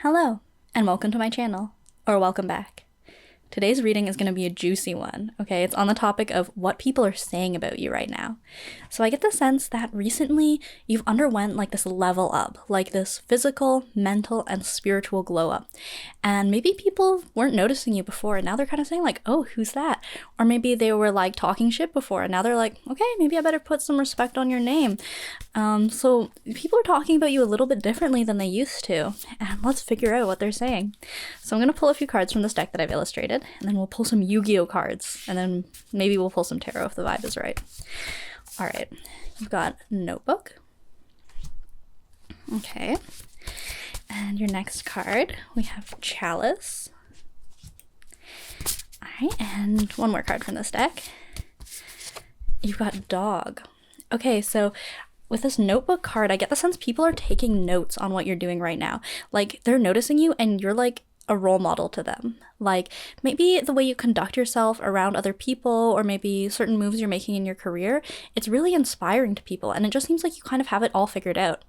Hello, and welcome to my channel, or welcome back. Today's reading is going to be a juicy one, okay? It's on the topic of what people are saying about you right now. So I get the sense that recently you've underwent like this level up, like this physical, mental, and spiritual glow up. And maybe people weren't noticing you before, and now they're kind of saying like, oh, who's that? Or maybe they were like talking shit before, and now they're like, okay, maybe I better put some respect on your name. So people are talking about you a little bit differently than they used to, and let's figure out what they're saying. So I'm going to pull a few cards from this deck that I've illustrated, and then we'll pull some Yu-Gi-Oh cards, and then maybe we'll pull some tarot if the vibe is right. All right, you've got Notebook. Okay, and your next card, we have Chalice. All right, and one more card from this deck. You've got Dog. Okay, so with this Notebook card, I get the sense people are taking notes on what you're doing right now. Like, they're noticing you and you're like a role model to them. Like, maybe the way you conduct yourself around other people, or maybe certain moves you're making in your career, it's really inspiring to people, and it just seems like you kind of have it all figured out.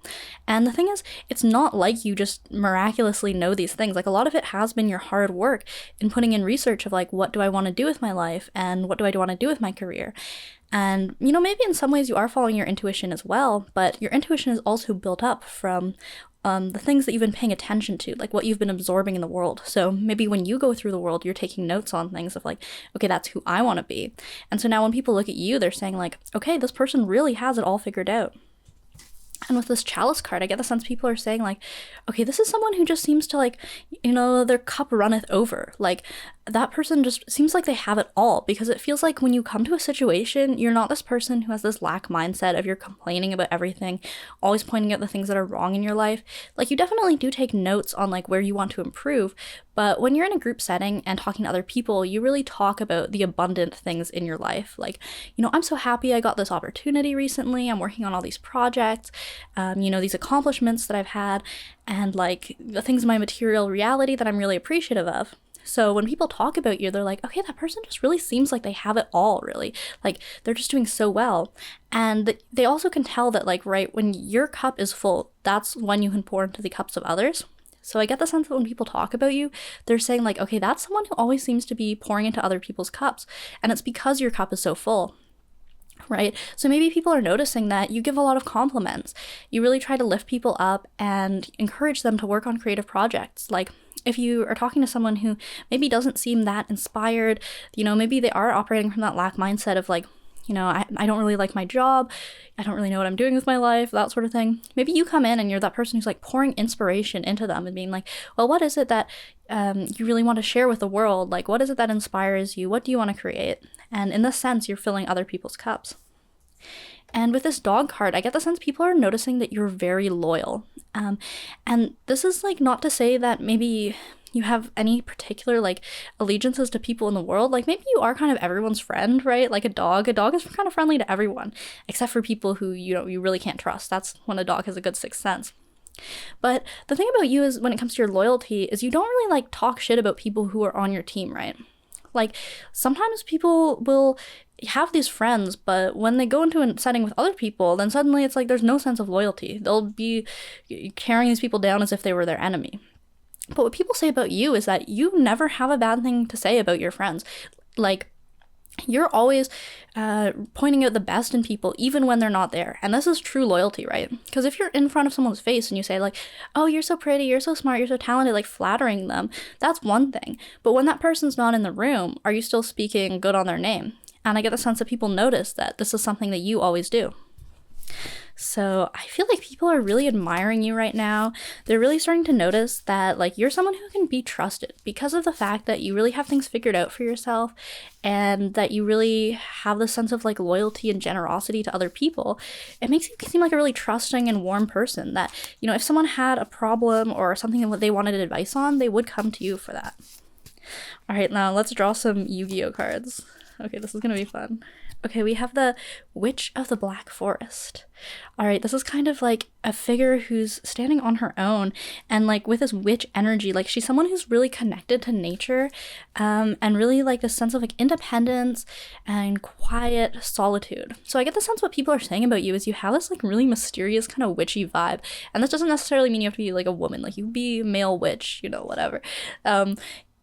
And the thing is, it's not like you just miraculously know these things. Like, a lot of it has been your hard work in putting in research of like, what do I want to do with my life, and what do I want to do with my career. And, you know, maybe in some ways you are following your intuition as well, but your intuition is also built up from the things that you've been paying attention to, like what you've been absorbing in the world. So maybe when you go through the world, you're taking notes on things of like, okay, that's who I want to be. And so now when people look at you, they're saying like, okay, this person really has it all figured out. And with this Chalice card, I get the sense people are saying like, okay, this is someone who just seems to like, you know, their cup runneth over. Like, that person just seems like they have it all, because it feels like when you come to a situation, you're not this person who has this lack mindset of you're complaining about everything, always pointing out the things that are wrong in your life. Like, you definitely do take notes on like where you want to improve, but when you're in a group setting and talking to other people, you really talk about the abundant things in your life. Like, you know, I'm so happy I got this opportunity recently. I'm working on all these projects, you know, these accomplishments that I've had, and like the things in my material reality that I'm really appreciative of. So when people talk about you, they're like, okay, that person just really seems like they have it all, really. Like, they're just doing so well. And they also can tell that, like, right, when your cup is full, that's when you can pour into the cups of others. So I get the sense that when people talk about you, they're saying like, okay, that's someone who always seems to be pouring into other people's cups. And it's because your cup is so full. Right? So maybe people are noticing that you give a lot of compliments. You really try to lift people up and encourage them to work on creative projects. Like, if you are talking to someone who maybe doesn't seem that inspired, you know, maybe they are operating from that lack mindset of like, you know, I don't really like my job, I don't really know what I'm doing with my life, that sort of thing. Maybe you come in and you're that person who's like pouring inspiration into them and being like, well, what is it that you really want to share with the world? Like, what is it that inspires you? What do you want to create? And in this sense, you're filling other people's cups. And with this Dog card, I get the sense people are noticing that you're very loyal. And this is like not to say that maybe you have any particular like allegiances to people in the world. Like, maybe you are kind of everyone's friend, right? Like a dog is kind of friendly to everyone, except for people who, you know, you really can't trust. That's when a dog has a good sixth sense. But the thing about you is, when it comes to your loyalty, is you don't really like talk shit about people who are on your team, right? Like, sometimes people will have these friends, but when they go into a setting with other people, then suddenly it's like there's no sense of loyalty. They'll be carrying these people down as if they were their enemy. But what people say about you is that you never have a bad thing to say about your friends. Like, you're always pointing out the best in people, even when they're not there. And this is true loyalty, right? Because if you're in front of someone's face and you say like, oh, you're so pretty, you're so smart, you're so talented, like flattering them, that's one thing. But when that person's not in the room, are you still speaking good on their name? And I get the sense that people notice that this is something that you always do. So I feel like people are really admiring you right now. They're really starting to notice that like you're someone who can be trusted because of the fact that you really have things figured out for yourself, and that you really have this sense of like loyalty and generosity to other people. It makes you seem like a really trusting and warm person that, you know, if someone had a problem or something that they wanted advice on, they would come to you for that. All right, now let's draw some Yu-Gi-Oh cards. Okay, this is gonna be fun. Okay, we have the Witch of the Black Forest. All right, this is kind of like a figure who's standing on her own, and like with this witch energy, like she's someone who's really connected to nature, and really like this sense of like independence and quiet solitude. So I get the sense what people are saying about you is you have this like really mysterious kind of witchy vibe, and this doesn't necessarily mean you have to be like a woman, like you be a male witch, you know, whatever.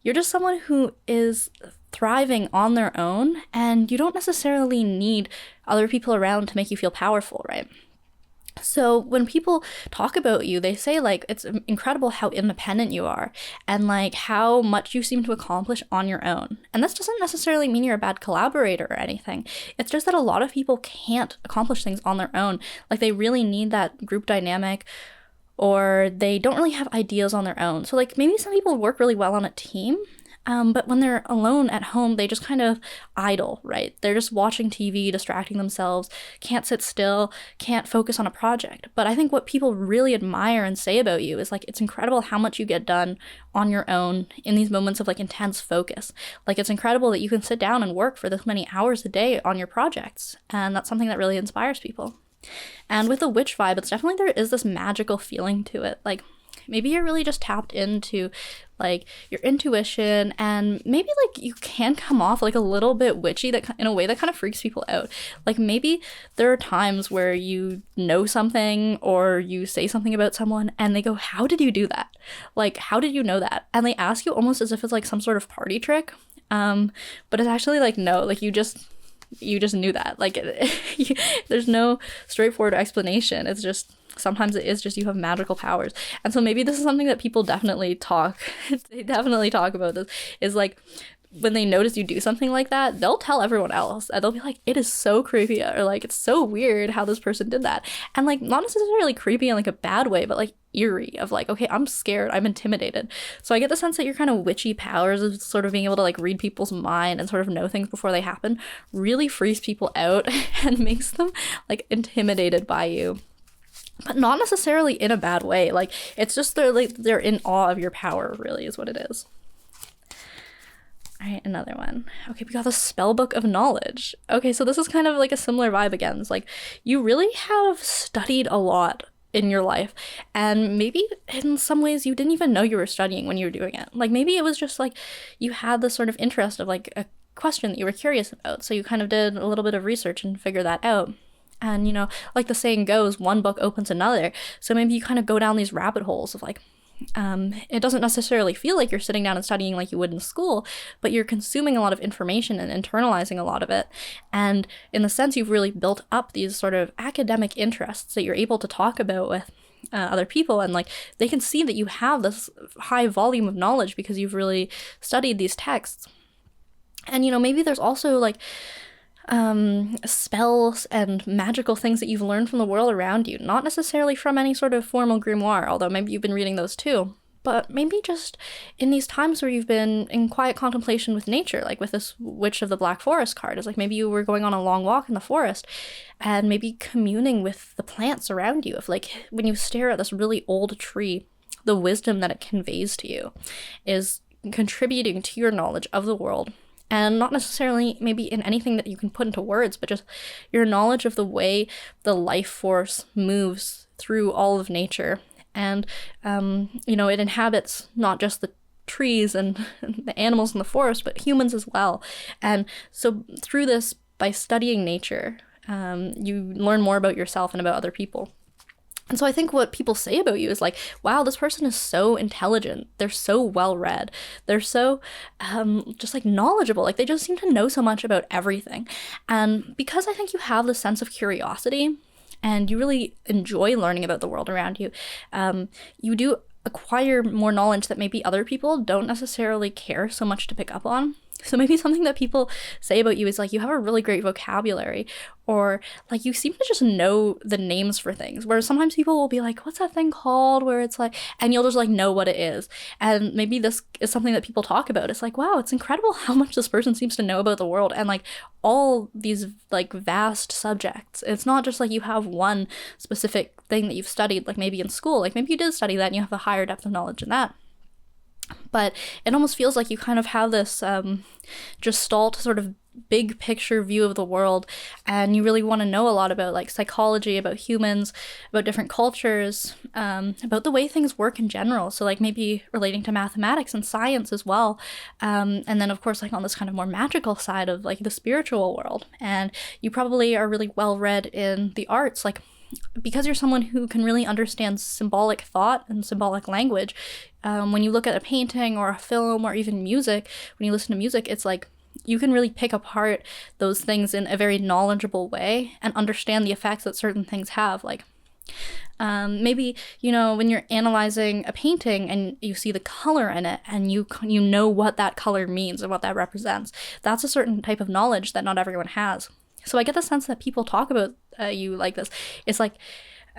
You're just someone who is thriving on their own, and you don't necessarily need other people around to make you feel powerful, right? So when people talk about you, they say like it's incredible how independent you are and like how much you seem to accomplish on your own. And this doesn't necessarily mean you're a bad collaborator or anything. It's just that a lot of people can't accomplish things on their own. Like they really need that group dynamic, or they don't really have ideas on their own. So like maybe some people work really well on a team, but when they're alone at home, they just kind of idle, right? They're just watching TV, distracting themselves, can't sit still, can't focus on a project. But I think what people really admire and say about you is like, it's incredible how much you get done on your own in these moments of like intense focus. Like it's incredible that you can sit down and work for this many hours a day on your projects. And that's something that really inspires people. And with the witch vibe, it's definitely, there is this magical feeling to it. Like maybe you're really just tapped into like your intuition, and maybe like you can come off like a little bit witchy, that in a way that kind of freaks people out. Like maybe there are times where you know something or you say something about someone and they go, how did you do that? Like, how did you know that? And they ask you almost as if it's like some sort of party trick. But it's actually like, no, like you just knew that. Like there's no straightforward explanation. It's just, sometimes it is just you have magical powers. And so maybe this is something that people definitely talk about, this is like when they notice you do something like that, they'll tell everyone else, and they'll be like, it is so creepy, or like it's so weird how this person did that. And like not necessarily creepy in like a bad way, but like eerie, of like, okay, I'm scared, I'm intimidated. So I get the sense that your kind of witchy powers of sort of being able to like read people's mind and sort of know things before they happen really freaks people out and makes them like intimidated by you, but not necessarily in a bad way. Like it's just they're in awe of your power, really, is what it is. All right, another one. Okay, we got the Spellbook of Knowledge. Okay, so this is kind of like a similar vibe again. It's like you really have studied a lot in your life, and maybe in some ways you didn't even know you were studying when you were doing it. Like maybe it was just like you had this sort of interest of like a question that you were curious about, so you kind of did a little bit of research and figure that out. And, you know, like the saying goes, one book opens another. So maybe you kind of go down these rabbit holes of like, it doesn't necessarily feel like you're sitting down and studying like you would in school, but you're consuming a lot of information and internalizing a lot of it. And in the sense, you've really built up these sort of academic interests that you're able to talk about with other people, and like they can see that you have this high volume of knowledge because you've really studied these texts. And, you know, maybe there's also like spells and magical things that you've learned from the world around you, not necessarily from any sort of formal grimoire, although maybe you've been reading those too, but maybe just in these times where you've been in quiet contemplation with nature, like with this Witch of the Black Forest card. It's like maybe you were going on a long walk in the forest and maybe communing with the plants around you. If like when you stare at this really old tree, the wisdom that it conveys to you is contributing to your knowledge of the world. And not necessarily maybe in anything that you can put into words, but just your knowledge of the way the life force moves through all of nature. And, you know, it inhabits not just the trees and the animals in the forest, but humans as well. And so through this, by studying nature, you learn more about yourself and about other people. And so I think what people say about you is like, wow, this person is so intelligent. They're so well-read. They're so just like knowledgeable. Like they just seem to know so much about everything. And because I think you have this sense of curiosity and you really enjoy learning about the world around you, you do acquire more knowledge that maybe other people don't necessarily care so much to pick up on. So maybe something that people say about you is like, you have a really great vocabulary, or like you seem to just know the names for things, where sometimes people will be like, what's that thing called, where it's like, and you'll just like know what it is. And maybe this is something that people talk about. It's like, wow, it's incredible how much this person seems to know about the world and like all these like vast subjects. It's not just like you have one specific thing that you've studied, like maybe in school, like maybe you did study that and you have a higher depth of knowledge in that. But it almost feels like you kind of have this gestalt sort of big picture view of the world, and you really want to know a lot about like psychology, about humans, about different cultures, about the way things work in general. So like maybe relating to mathematics and science as well. And then of course like on this kind of more magical side of like the spiritual world. And you probably are really well read in the arts, like because you're someone who can really understand symbolic thought and symbolic language. When you look at a painting or a film or even music, when you listen to music, it's like you can really pick apart those things in a very knowledgeable way and understand the effects that certain things have. Like maybe, you know, when you're analyzing a painting and you see the color in it and you know what that color means and what that represents, that's a certain type of knowledge that not everyone has. So I get the sense that people talk about you like this. It's like,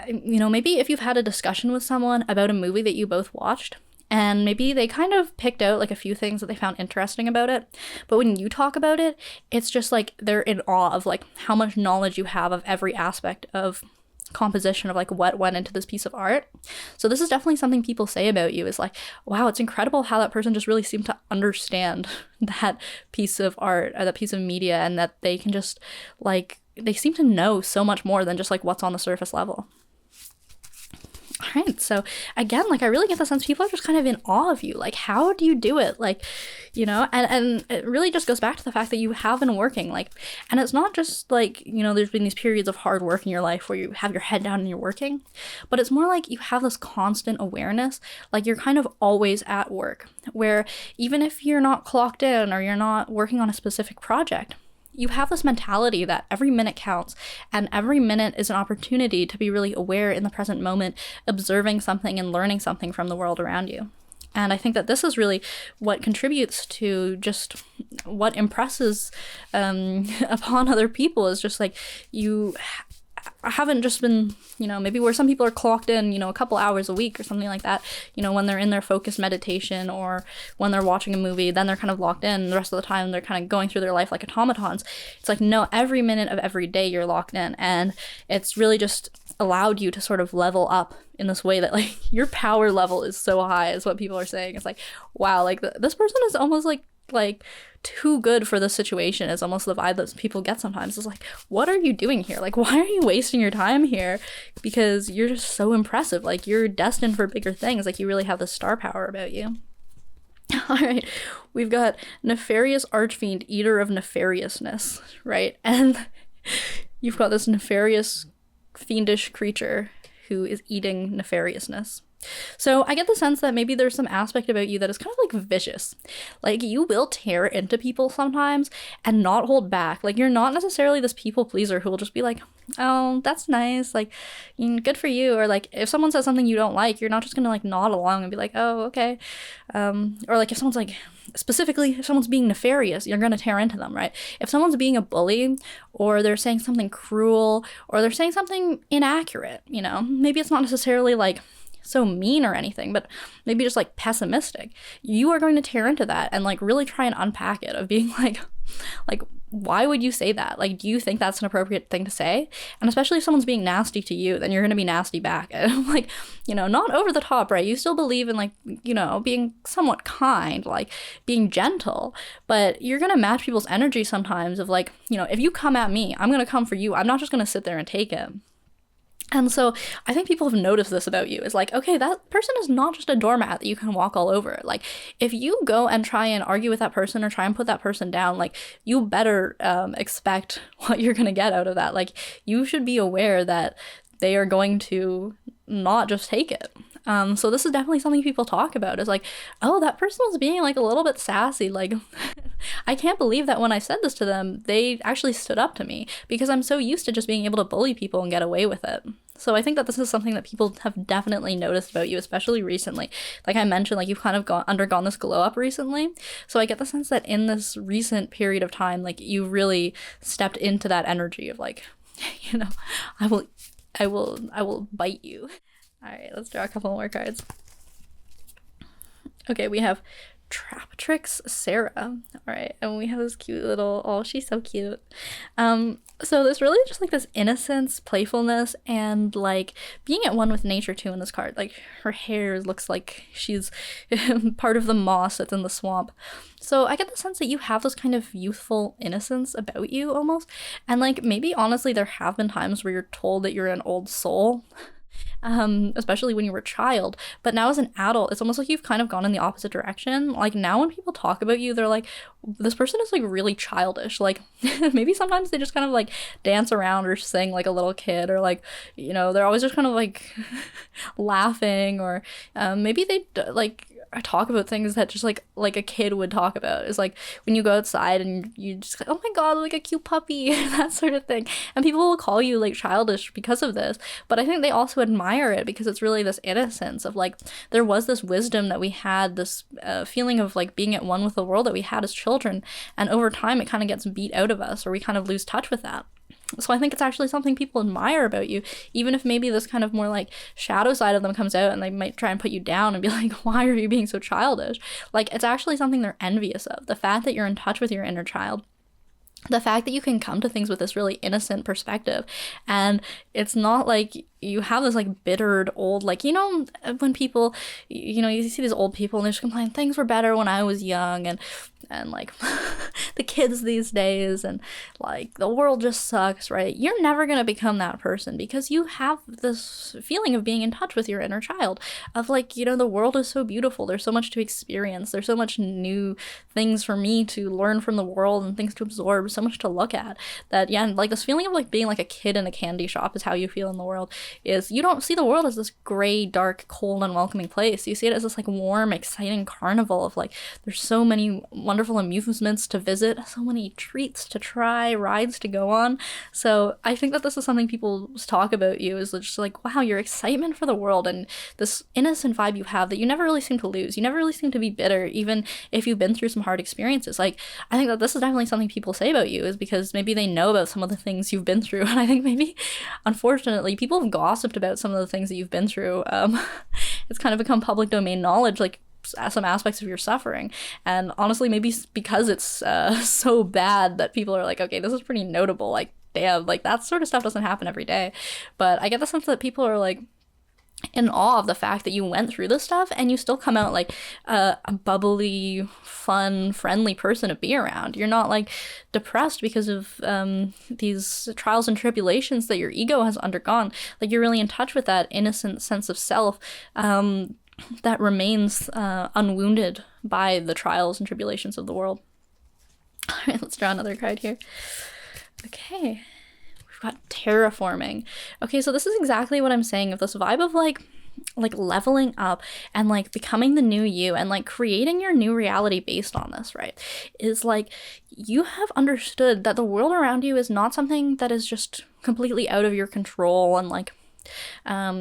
you know, maybe if you've had a discussion with someone about a movie that you both watched, and maybe they kind of picked out like a few things that they found interesting about it, but when you talk about it, it's just like they're in awe of like how much knowledge you have of every aspect of composition, of like what went into this piece of art. So this is definitely something people say about you, is like, wow, it's incredible how that person just really seemed to understand that piece of art or that piece of media, and that they can just like, they seem to know so much more than just like what's on the surface level. All right, so again, like I really get the sense people are just kind of in awe of you. Like, how do you do it? Like, you know, and it really just goes back to the fact that you have been working, like, and it's not just like, you know, there's been these periods of hard work in your life where you have your head down and you're working, but it's more like you have this constant awareness, like you're kind of always at work, where even if you're not clocked in or you're not working on a specific project, you have this mentality that every minute counts, and every minute is an opportunity to be really aware in the present moment, observing something and learning something from the world around you. And I think that this is really what contributes to just what impresses upon other people, is just like you haven't just been, you know, maybe where some people are clocked in, you know, a couple hours a week or something like that, you know, when they're in their focused meditation or when they're watching a movie, then they're kind of locked in. The rest of the time they're kind of going through their life like automatons. It's like, no, every minute of every day you're locked in, and it's really just allowed you to sort of level up in this way that like your power level is so high, is what people are saying. It's like, wow, like this person is almost like too good for the situation, is almost the vibe that people get sometimes. It's like, what are you doing here? Like, why are you wasting your time here? Because you're just so impressive. Like, you're destined for bigger things. Like, you really have this star power about you. All right, we've got nefarious archfiend, eater of nefariousness, right? And you've got this nefarious, fiendish creature who is eating nefariousness. So I get the sense that maybe there's some aspect about you that is kind of like vicious. Like, you will tear into people sometimes and not hold back. Like, you're not necessarily this people pleaser who will just be like, oh, that's nice, like, good for you. Or like, if someone says something you don't like, you're not just gonna like nod along and be like, oh, okay. Or like, if someone's like, specifically, if someone's being nefarious, you're gonna tear into them, right? If someone's being a bully, or they're saying something cruel, or they're saying something inaccurate, you know, maybe it's not necessarily like so mean or anything, but maybe just like pessimistic, you are going to tear into that and like really try and unpack it, of being like why would you say that? Like, do you think that's an appropriate thing to say? And especially if someone's being nasty to you, then you're going to be nasty back. And like, you know, not over the top, right? You still believe in like, you know, being somewhat kind, like being gentle, but you're going to match people's energy sometimes of like, you know, if you come at me, I'm going to come for you. I'm not just going to sit there and take it. And so I think people have noticed this about you. Is like, okay, that person is not just a doormat that you can walk all over. Like, if you go and try and argue with that person or try and put that person down, like, you better expect what you're going to get out of that. Like, you should be aware that they are going to not just take it. So this is definitely something people talk about, is like, oh, that person was being like a little bit sassy. Like, I can't believe that when I said this to them, they actually stood up to me, because I'm so used to just being able to bully people and get away with it. So I think that this is something that people have definitely noticed about you, especially recently. Like I mentioned, like you've kind of undergone this glow up recently. So I get the sense that in this recent period of time, like you really stepped into that energy of like, you know, I will bite you. All right, let's draw a couple more cards. Okay, we have Traptrix Sarah. All right, and we have this cute little, oh, she's so cute. So there's really just like this innocence, playfulness, and like being at one with nature too in this card. Like her hair looks like she's part of the moss that's in the swamp. So I get the sense that you have this kind of youthful innocence about you almost. And like maybe honestly there have been times where you're told that you're an old soul. Especially when you were a child. But now as an adult, it's almost like you've kind of gone in the opposite direction. Like now when people talk about you, they're like, this person is like really childish. Like maybe sometimes they just kind of like dance around or sing like a little kid, or like, you know, they're always just kind of like laughing, or maybe they like talk about things that just like a kid would talk about. Is like when you go outside and you just like, oh my god, like a cute puppy, that sort of thing. And people will call you like childish because of this, but I think they also admire it because it's really this innocence of like there was this wisdom that we had, this feeling of like being at one with the world that we had as children, and over time it kind of gets beat out of us, or we kind of lose touch with that. So I think it's actually something people admire about you, even if maybe this kind of more like shadow side of them comes out and they might try and put you down and be like, why are you being so childish? Like it's actually something they're envious of. The fact that you're in touch with your inner child, the fact that you can come to things with this really innocent perspective, and it's not like you have this like bittered old, like, you know, when people, you know, you see these old people and they just complain things were better when I was young, and like the kids these days, and like the world just sucks, right? You're never gonna become that person because you have this feeling of being in touch with your inner child, of like, you know, the world is so beautiful, there's so much to experience, there's so much new things for me to learn from the world and things to absorb, so much to look at, that yeah, like this feeling of like being like a kid in a candy shop is how you feel in the world. Is you don't see the world as this gray, dark, cold, unwelcoming place. You see it as this like warm, exciting carnival of like there's so many wonderful amusements to visit, so many treats to try, rides to go on. So I think that this is something people talk about you, is just like, wow, your excitement for the world and this innocent vibe you have that you never really seem to lose. You never really seem to be bitter, even if you've been through some hard experiences. Like I think that this is definitely something people say about you, is because maybe they know about some of the things you've been through. And I think maybe unfortunately people have gossiped about some of the things that you've been through. It's kind of become public domain knowledge, like some aspects of your suffering. And honestly, maybe because it's so bad that people are like, okay, this is pretty notable, like damn, like that sort of stuff doesn't happen every day. But I get the sense that people are like in awe of the fact that you went through this stuff and you still come out like a bubbly, fun, friendly person to be around. You're not like depressed because of these trials and tribulations that your ego has undergone. Like you're really in touch with that innocent sense of self that remains unwounded by the trials and tribulations of the world. All right, let's draw another card here. Okay. Got terraforming. Okay, so this is exactly what I'm saying, of this vibe of like leveling up and like becoming the new you and like creating your new reality based on this, right? Is like you have understood that the world around you is not something that is just completely out of your control and like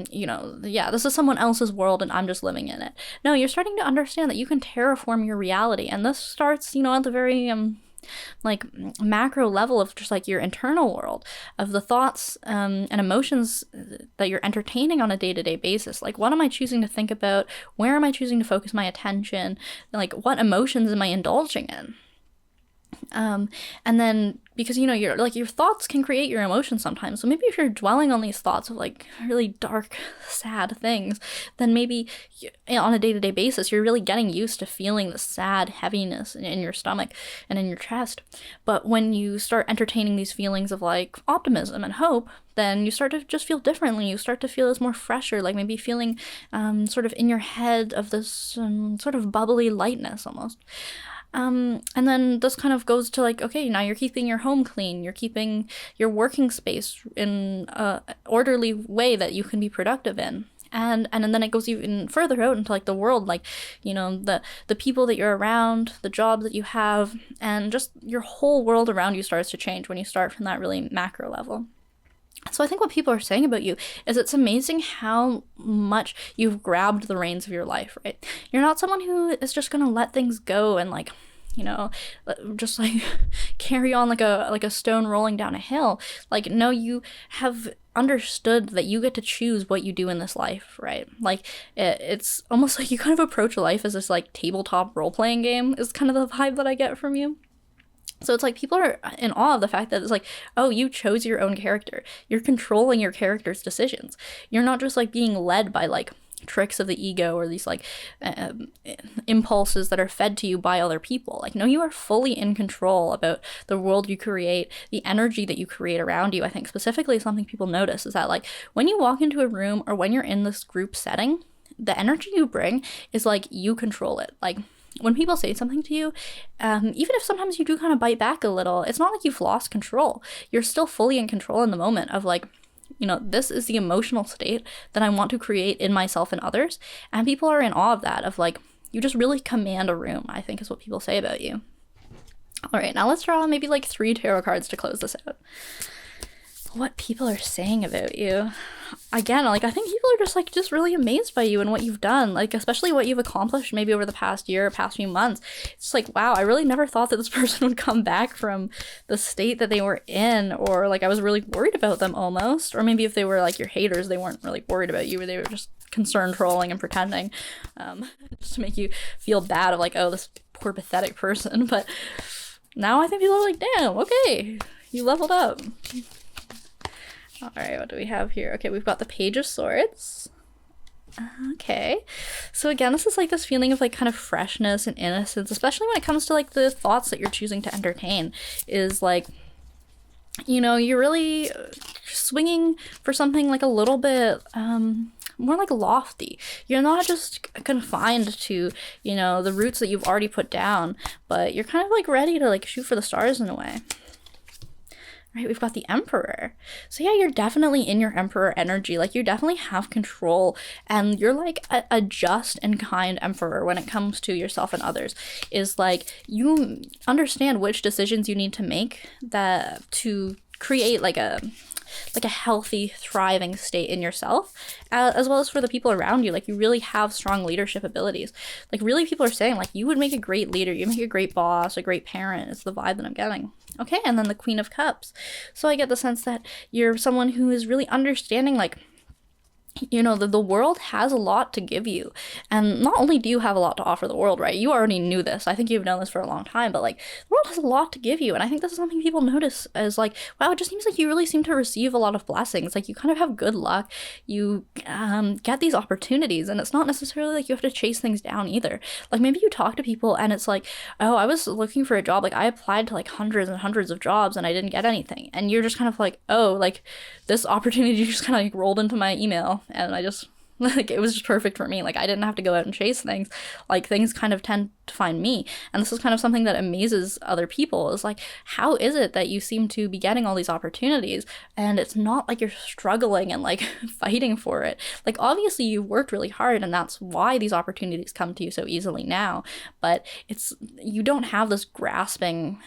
you know, yeah, this is someone else's world and I'm just living in it. No, you're starting to understand that you can terraform your reality, and this starts, you know, at the very like macro level of just like your internal world, of the thoughts and emotions that you're entertaining on a day-to-day basis. Like, what am I choosing to think about? Where am I choosing to focus my attention? Like, what emotions am I indulging in? And then, because, you know, your thoughts can create your emotions sometimes. So maybe if you're dwelling on these thoughts of like really dark, sad things, then maybe on a day-to-day basis, you're really getting used to feeling the sad heaviness in your stomach and in your chest. But when you start entertaining these feelings of like optimism and hope, then you start to just feel differently. You start to feel this more fresher, like maybe feeling sort of in your head of this sort of bubbly lightness almost. And then this kind of goes to like, okay, now you're keeping your home clean, you're keeping your working space in a orderly way that you can be productive in. And then it goes even further out into like the world, like, you know, the people that you're around, the job that you have, and just your whole world around you starts to change when you start from that really macro level. So I think what people are saying about you is it's amazing how much you've grabbed the reins of your life, right? You're not someone who is just going to let things go and like, you know, just like carry on like a stone rolling down a hill. Like, no, you have understood that you get to choose what you do in this life, right? Like it's almost like you kind of approach life as this like tabletop role-playing game is kind of the vibe that I get from you. So it's like people are in awe of the fact that it's like, oh, you chose your own character. You're controlling your character's decisions. You're not just like being led by like tricks of the ego or these like impulses that are fed to you by other people. Like, no, you are fully in control about the world you create, the energy that you create around you. I think specifically something people notice is that like when you walk into a room or when you're in this group setting, the energy you bring is like you control it. Like when people say something to you, even if sometimes you do kind of bite back a little, it's not like you've lost control. You're still fully in control in the moment of like, you know, this is the emotional state that I want to create in myself and others. And people are in awe of that, of like, you just really command a room, I think is what people say about you. All right, now let's draw maybe like 3 tarot cards to close this out. What people are saying about you. Again, like I think people are just really amazed by you and what you've done, like especially what you've accomplished maybe over the past year, past few months. It's like, wow, I really never thought that this person would come back from the state that they were in, or like I was really worried about them almost, or maybe if they were like your haters, they weren't really worried about you, or they were just concerned, trolling and pretending, just to make you feel bad of like, oh, this poor pathetic person. But now I think people are like, damn, okay, you leveled up. All right, what do we have here? Okay, we've got the Page of Swords. Okay, so again, this is like this feeling of like kind of freshness and innocence, especially when it comes to like the thoughts that you're choosing to entertain, is like, you know, you're really swinging for something like a little bit more like lofty. You're not just confined to, you know, the roots that you've already put down, but you're kind of like ready to like shoot for the stars in a way. Right, we've got the Emperor. So yeah, you're definitely in your Emperor energy. Like you definitely have control, and you're like a just and kind Emperor when it comes to yourself and others. Is like you understand which decisions you need to make that to create like a healthy, thriving state in yourself, as well as for the people around you. Like you really have strong leadership abilities. Like really people are saying like you would make a great leader, you make a great boss, a great parent. It's the vibe that I'm getting. Okay, and then the Queen of Cups. So I get the sense that you're someone who is really understanding like, you know, the world has a lot to give you. And not only do you have a lot to offer the world, right? You already knew this. I think you've known this for a long time, but like the world has a lot to give you. And I think this is something people notice as like, wow, it just seems like you really seem to receive a lot of blessings. Like you kind of have good luck. You get these opportunities, and it's not necessarily like you have to chase things down either. Like maybe you talk to people and it's like, oh, I was looking for a job. Like I applied to like hundreds and hundreds of jobs and I didn't get anything. And you're just kind of like, oh, like this opportunity just kind of like rolled into my email. And I just, like, it was just perfect for me. Like, I didn't have to go out and chase things. Like, things kind of tend to find me. And this is kind of something that amazes other people, is like, how is it that you seem to be getting all these opportunities and it's not like you're struggling and like fighting for it? Like, obviously you've worked really hard and that's why these opportunities come to you so easily now. But it's, you don't have this grasping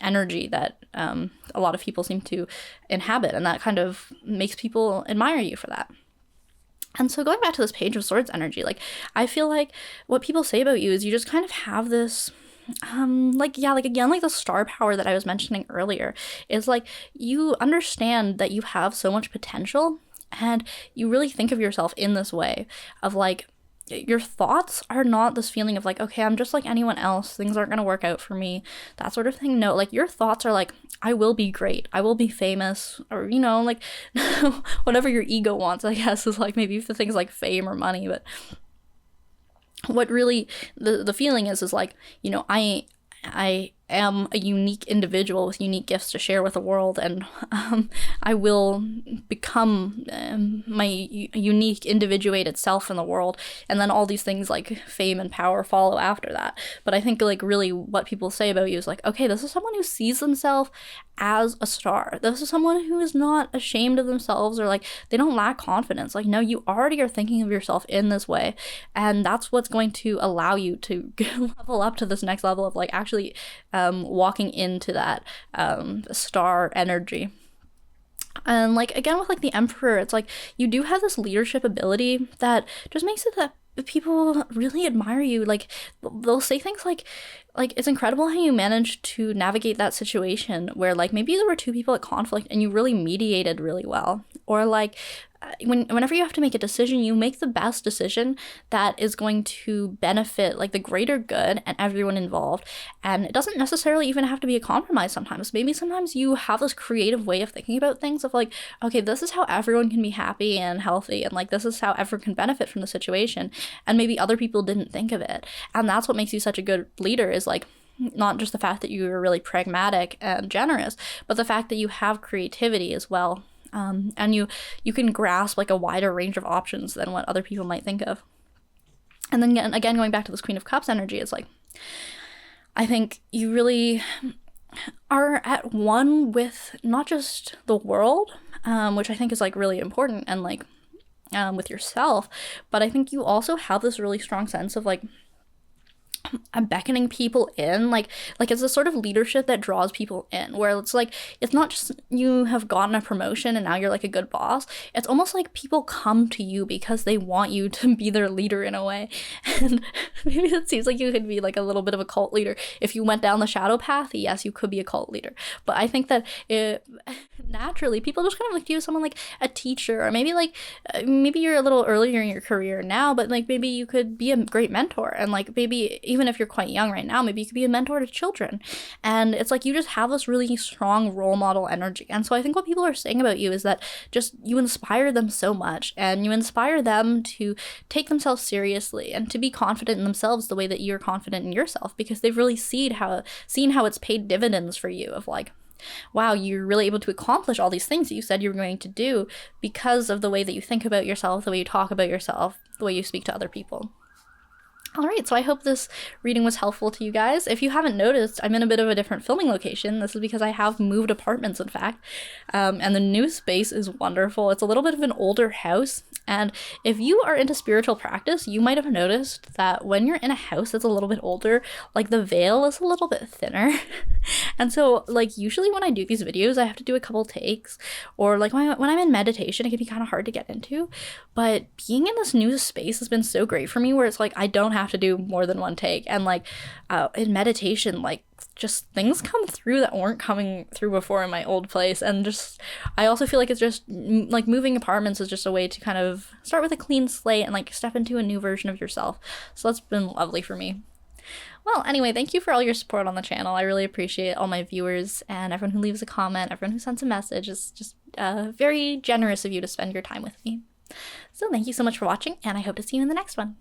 energy that a lot of people seem to inhabit, and that kind of makes people admire you for that. And so going back to this Page of Swords energy, like I feel like what people say about you is you just kind of have this like the star power that I was mentioning earlier, is like you understand that you have so much potential, and you really think of yourself in this way of like, your thoughts are not this feeling of like, okay, I'm just like anyone else, things aren't going to work out for me, that sort of thing. No, like your thoughts are like, I will be great, I will be famous, or, you know, like whatever your ego wants, I guess, is like maybe the things like fame or money. But what really the feeling is like, you know, I am a unique individual with unique gifts to share with the world, and I will become my unique individuated self in the world, and then all these things like fame and power follow after that. But I think like really what people say about you is like, okay, this is someone who sees themselves as a star. This is someone who is not ashamed of themselves, or like they don't lack confidence. Like, no, you already are thinking of yourself in this way, and that's what's going to allow you to level up to this next level of like actually walking into that star energy. And like again with like the Emperor, it's like you do have this leadership ability that just makes it that people really admire you. Like they'll say things like it's incredible how you managed to navigate that situation where like maybe there were two people at conflict and you really mediated really well. or like whenever you have to make a decision, you make the best decision that is going to benefit like the greater good and everyone involved. And it doesn't necessarily even have to be a compromise sometimes. Maybe sometimes you have this creative way of thinking about things of like, okay, this is how everyone can be happy and healthy, and like this is how everyone can benefit from the situation, and maybe other people didn't think of it. And that's what makes you such a good leader, is like not just the fact that you are really pragmatic and generous, but the fact that you have creativity as well. And you can grasp like a wider range of options than what other people might think of. And then again, going back to this Queen of Cups energy, it's like, I think you really are at one with not just the world, which I think is like really important, and like with yourself, but I think you also have this really strong sense of like beckoning people in, like it's a sort of leadership that draws people in, where it's like, it's not just you have gotten a promotion and now you're like a good boss. It's almost like people come to you because they want you to be their leader in a way. And maybe it seems like you could be like a little bit of a cult leader if you went down the shadow path. Yes, you could be a cult leader, but I think that naturally people just kind of look to you as someone like a teacher, or maybe like maybe you're a little earlier in your career now, but like maybe you could be a great mentor, and like maybe even if you're quite young right now, maybe you could be a mentor to children. And it's like you just have this really strong role model energy. And so I think what people are saying about you is that just you inspire them so much, and you inspire them to take themselves seriously and to be confident in themselves the way that you're confident in yourself, because they've really seen how it's paid dividends for you, of like, wow, you're really able to accomplish all these things that you said you were going to do because of the way that you think about yourself, the way you talk about yourself, the way you speak to other people. All right, so I hope this reading was helpful to you guys. If you haven't noticed, I'm in a bit of a different filming location. This is because I have moved apartments, in fact, and the new space is wonderful. It's a little bit of an older house, and if you are into spiritual practice, you might have noticed that when you're in a house that's a little bit older, like the veil is a little bit thinner. And so, like, usually when I do these videos, I have to do a couple takes, or like when I'm in meditation, it can be kind of hard to get into. But being in this new space has been so great for me, where it's like I don't have to do more than one take. And like in meditation, like just things come through that weren't coming through before in my old place. And just I also feel like it's just like moving apartments is just a way to kind of start with a clean slate and like step into a new version of yourself. So that's been lovely for me. Well, anyway, thank you for all your support on the channel. I really appreciate all my viewers and everyone who leaves a comment, everyone who sends a message. It's just very generous of you to spend your time with me. So thank you so much for watching, and I hope to see you in the next one.